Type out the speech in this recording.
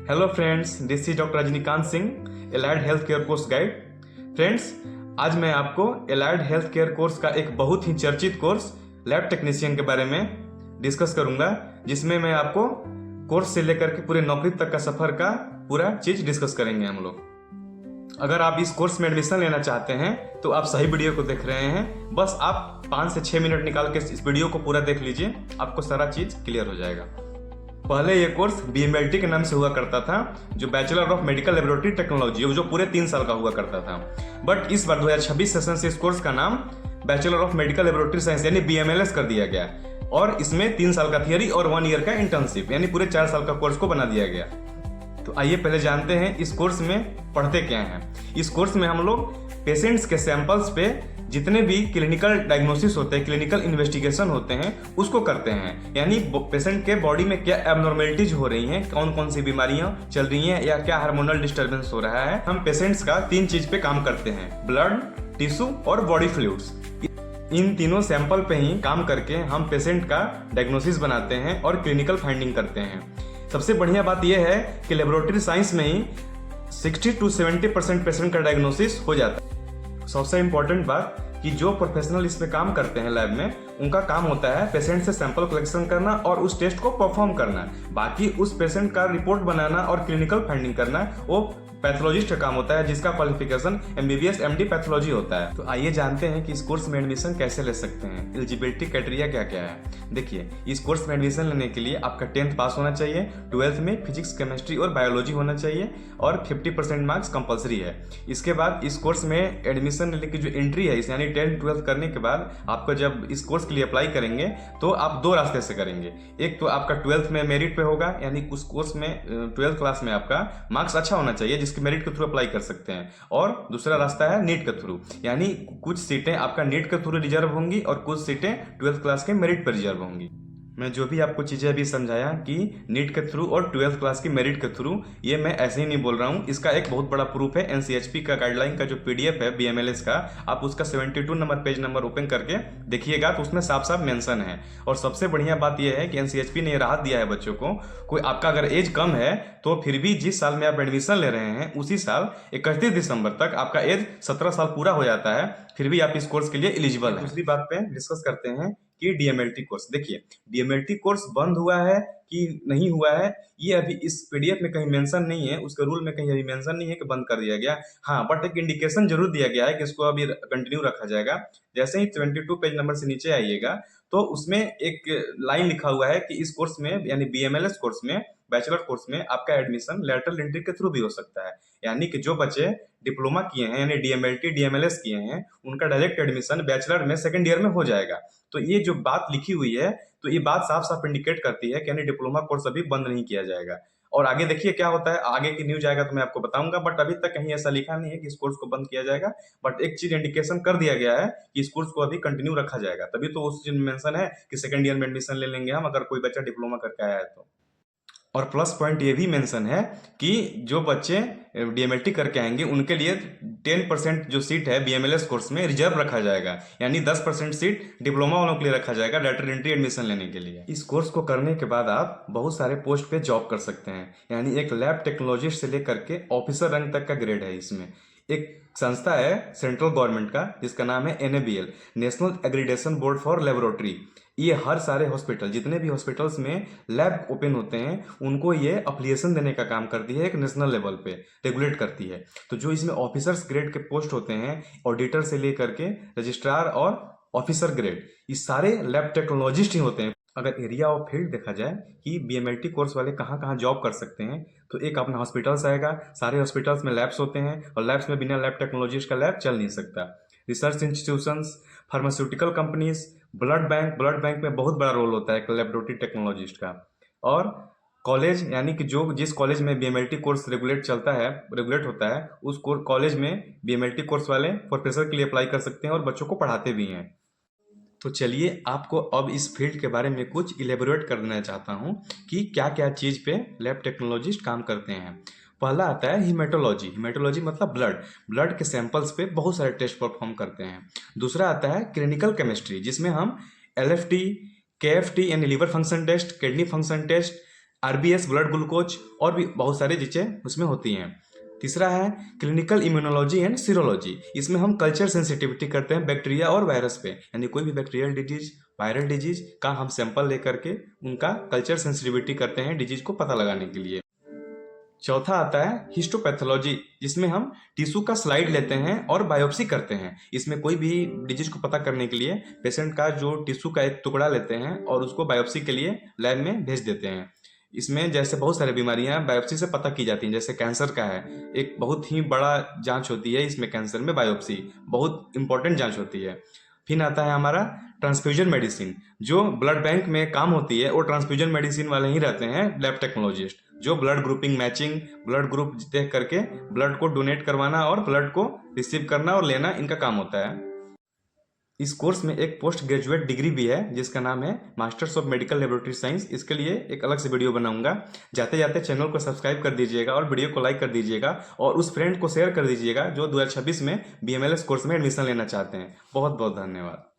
Hello friends, this is doctor Rajinikanth Singh, allied health care course guide. Friends, आज मैं आपको allied health care course का एक बहुत ही चर्चित कोर्स लैब टेक्नीशियन के बारे में डिस्कस करूंगा, जिसमें मैं आपको कोर्स से लेकर के पूरे नौकरी तक का सफर का पूरा चीज डिस्कस करेंगे हम लोग। अगर आप इस कोर्स में एडमिशन लेना चाहते हैं तो आप सही वीडियो को देख रहे हैं। बस आप 5 से 6 मिनट निकाल के इस वीडियो को पूरा देख लीजिए, आपको सारा चीज क्लियर हो जाएगा। पहले ये कोर्स BMLT के नाम से हुआ करता था, जो bachelor of medical laboratory technology, जो पूरे 3 साल का हुआ करता था। बट इस बार 2026 सेशन से इस कोर्स का नाम bachelor of medical laboratory science यानी BMLS कर दिया गया, और इसमें 3 साल का थियरी और 1 ईयर का इंटर्नशिप यानी पूरे 4 साल का कोर्स को बना दिया गया। तो आइए पहले जानते हैं इस कोर्स में पढ़ते क्या हैं। इस कोर्स में हम लोग पेशेंट्स के सैंपल्स पे जितने भी क्लिनिकल डायग्नोसिस होते हैं, क्लिनिकल इन्वेस्टिगेशन होते हैं, उसको करते हैं। यानी पेशेंट के बॉडी में क्या एबनॉर्मेलिटीज हो रही हैं, कौन कौन सी बीमारियां चल रही हैं, या क्या हार्मोनल डिस्टर्बेंस हो रहा है। हम पेशेंट्स का 3 चीज पे काम करते हैं: ब्लड, टिश्यू और बॉडी फ्लूइड्स। इन तीनों सैंपल पे ही काम करके हम पेशेंट का डायग्नोसिस बनाते हैं और क्लिनिकल फाइंडिंग करते हैं। सबसे बढ़िया बात यह है कि लेबोरेटरी साइंस में ही 60 to 70% पेशेंट का डायग्नोसिस हो जाता है। सबसे इम्पोर्टेंट बात कि जो प्रोफेशनल इसमें काम करते हैं लैब में, उनका काम होता है पेशेंट से सैंपल कलेक्शन करना और उस टेस्ट को परफॉर्म करना। बाकी उस पेशेंट का रिपोर्ट बनाना और क्लिनिकल फाइंडिंग करना वो पैथोलॉजिस्ट का काम होता है, जिसका क्वालिफिकेशन MBBS MD पैथोलॉजी होता है। तो आइए जानते हैं कि इस कोर्स में एडमिशन कैसे ले सकते हैं, एलिजिबिलिटी क्राइटेरिया क्या क्या है। देखिए, इस कोर्स में एडमिशन लेने के लिए आपका 10th पास होना चाहिए, 12th में फिजिक्स, केमिस्ट्री और बायोलॉजी होना चाहिए, और 50% मार्क्स कंपलसरी है। इसके बाद इस कोर्स में एडमिशन लेने की जो एंट्री है, यानी 10th 12th करने के बाद आपको जब इस कोर्स के लिए अप्लाई करेंगे तो आप 2 रास्ते से करेंगे। एक तो आपका 12th में मेरिट पे होगा, यानी उस कोर्स में 12th क्लास में आपका मार्क्स अच्छा होना चाहिए, जिसके मेरिट के थ्रू अप्लाई कर सकते हैं। और दूसरा रास्ता है नीट के थ्रू, यानी कुछ सीटें आपका नीट के थ्रू रिजर्व होंगी और कुछ सीटें 12th क्लास के मेरिट पर रिजर्व होंगी। मैं जो भी आपको चीज़ें अभी समझाया कि नीट के थ्रू और 12th क्लास की मेरिट के थ्रू, ये मैं ऐसे ही नहीं बोल रहा हूँ। इसका एक बहुत बड़ा प्रूफ है NCHP का गाइडलाइन का जो PDF है BMLS का, आप उसका 72 नंबर पेज नंबर ओपन करके देखिएगा तो उसमें साफ साफ मेंशन है। और सबसे बढ़िया बात यह है कि NCHP ने राहत दिया है बच्चों को। कोई आपका अगर एज कम है तो फिर भी जिस साल में आप एडमिशन ले रहे हैं उसी साल 31 दिसंबर तक आपका एज 17 साल पूरा हो जाता है, फिर भी आप इस कोर्स के लिए एलिजिबल है। दूसरी बात पे डिस्कस करते हैं कि DMLT कोर्स। देखिए, DMLT कोर्स बंद हुआ है कि नहीं हुआ है, ये अभी इस PDF में कहीं मेंशन नहीं है, उसके रूल में कहीं अभी मेंशन नहीं है कि बंद कर दिया गया। हाँ, बट एक इंडिकेशन जरूर दिया गया है कि इसको अभी कंटिन्यू रखा जाएगा। जैसे ही 22 पेज नंबर से नीचे आइएगा तो उसमें एक लाइन लिखा हुआ है कि इस कोर्स में, यानी BMLS कोर्स में, बैचलर कोर्स में आपका एडमिशन लेटरल एंट्री के थ्रू भी हो सकता है। यानी कि जो बच्चे डिप्लोमा किए हैं यानी DMLT DMLS किए हैं, उनका डायरेक्ट एडमिशन बैचलर में 2nd ईयर में हो जाएगा। तो ये जो बात लिखी हुई है, तो ये बात साफ साफ इंडिकेट करती है कि यानी डिप्लोमा कोर्स अभी बंद नहीं किया जाएगा। और आगे देखिए क्या होता है, आगे की न्यूज आएगा तो मैं आपको बताऊंगा, बट अभी तक कहीं ऐसा लिखा नहीं है कि इस कोर्स को बंद किया जाएगा। बट एक चीज इंडिकेशन कर दिया गया है कि इस कोर्स को अभी कंटिन्यू रखा जाएगा। तभी तो उस चीज में मेंशन है कि 2nd ईयर में एडमिशन ले लेंगे हम, अगर कोई बच्चा डिप्लोमा करके आया है तो। और प्लस पॉइंट ये भी मेंशन है कि जो बच्चे DMLT करके आएंगे उनके लिए 10% जो सीट है BMLS कोर्स में रिजर्व रखा जाएगा, यानी 10% सीट डिप्लोमा वालों के लिए रखा जाएगा लेटर एंट्री एडमिशन लेने के लिए। इस कोर्स को करने के बाद आप बहुत सारे पोस्ट पे जॉब कर सकते हैं, यानी एक लैब टेक्नोलॉजिस्ट से लेकर के ऑफिसर रैंक तक का ग्रेड है इसमें। एक संस्था है सेंट्रल गवर्नमेंट का जिसका नाम है NABL, national accreditation board for laboratory. ये हर सारे हॉस्पिटल, जितने भी हॉस्पिटल्स में लैब ओपन होते हैं, उनको ये अफिलिएशन देने का काम करती है, एक नेशनल लेवल पे रेगुलेट करती है। तो जो इसमें ऑफिसर्स ग्रेड के पोस्ट होते हैं, ऑडिटर से लेकर के रजिस्ट्रार और ऑफिसर ग्रेड, ये सारे लैब टेक्नोलॉजिस्ट ही होते हैं। अगर एरिया ऑफ फील्ड देखा जाए कि BMLT कोर्स वाले कहाँ कहाँ जॉब कर सकते हैं, तो एक अपना हॉस्पिटल्स आएगा। सारे हॉस्पिटल्स में लैब्स होते हैं और लैब्स में बिना लैब टेक्नोलॉजिस्ट का लैब चल नहीं सकता। Research institutions, pharmaceutical companies, blood bank में बहुत बड़ा रोल होता है लेबोरेटरी टेक्नोलॉजिस्ट का। और कॉलेज, यानी कि जो जिस कॉलेज में BMLT कोर्स रेगुलेट होता है, उस कॉलेज में BMLT कोर्स वाले प्रोफेसर के लिए अप्लाई कर सकते हैं और बच्चों को पढ़ाते भी हैं। तो चलिए आपको अब इस फील्ड के बारे में कुछ इलेबोरेट कर देना चाहता हूँ कि क्या क्या चीज़ पे लैब टेक्नोलॉजिस्ट काम करते हैं। पहला आता है हीमेटोलॉजी। हीमेटोलॉजी मतलब ब्लड के सैंपल्स पे बहुत सारे टेस्ट परफॉर्म करते हैं। दूसरा आता है क्लिनिकल केमिस्ट्री, जिसमें हम LFT, KFT यानी liver function test, kidney function test, RBS blood glucose और भी बहुत सारी चीज़ें उसमें होती हैं। तीसरा है क्लिनिकल इम्यूनोलॉजी एंड सीरोलॉजी। इसमें हम कल्चर सेंसिटिविटी करते हैं बैक्टीरिया और वायरस पे, यानी कोई भी बैक्टीरियल डिजीज, वायरल डिजीज का हम सैंपल लेकर के उनका कल्चर सेंसिटिविटी करते हैं डिजीज को पता लगाने के लिए। चौथा आता है हिस्टोपैथोलॉजी, जिसमें हम टिश्यू का स्लाइड लेते हैं और बायोप्सी करते हैं। इसमें कोई भी डिजीज को पता करने के लिए पेशेंट का जो टिश्यू का एक टुकड़ा लेते हैं और उसको बायोप्सी के लिए लैब में भेज देते हैं। इसमें जैसे बहुत सारी बीमारियां बायोप्सी से पता की जाती हैं, जैसे कैंसर का है, एक बहुत ही बड़ा जांच होती है इसमें, कैंसर में बायोप्सी बहुत इंपॉर्टेंट जांच होती है। फिर आता है हमारा ट्रांसफ्यूजन मेडिसिन, जो ब्लड बैंक में काम होती है, वो ट्रांसफ्यूजन मेडिसिन वाले ही रहते हैं लैब टेक्नोलॉजिस्ट, जो blood grouping matching, blood group देख करके ब्लड को डोनेट करवाना और ब्लड को रिसीव करना और लेना, इनका काम होता है। इस कोर्स में एक पोस्ट ग्रेजुएट डिग्री भी है जिसका नाम है masters of medical laboratory science. इसके लिए एक अलग से वीडियो बनाऊंगा। जाते जाते चैनल को सब्सक्राइब कर दीजिएगा और वीडियो को लाइक कर दीजिएगा और उस फ्रेंड को शेयर कर दीजिएगा जो 2026 में BMLS कोर्स में एडमिशन लेना चाहते हैं। बहुत बहुत धन्यवाद।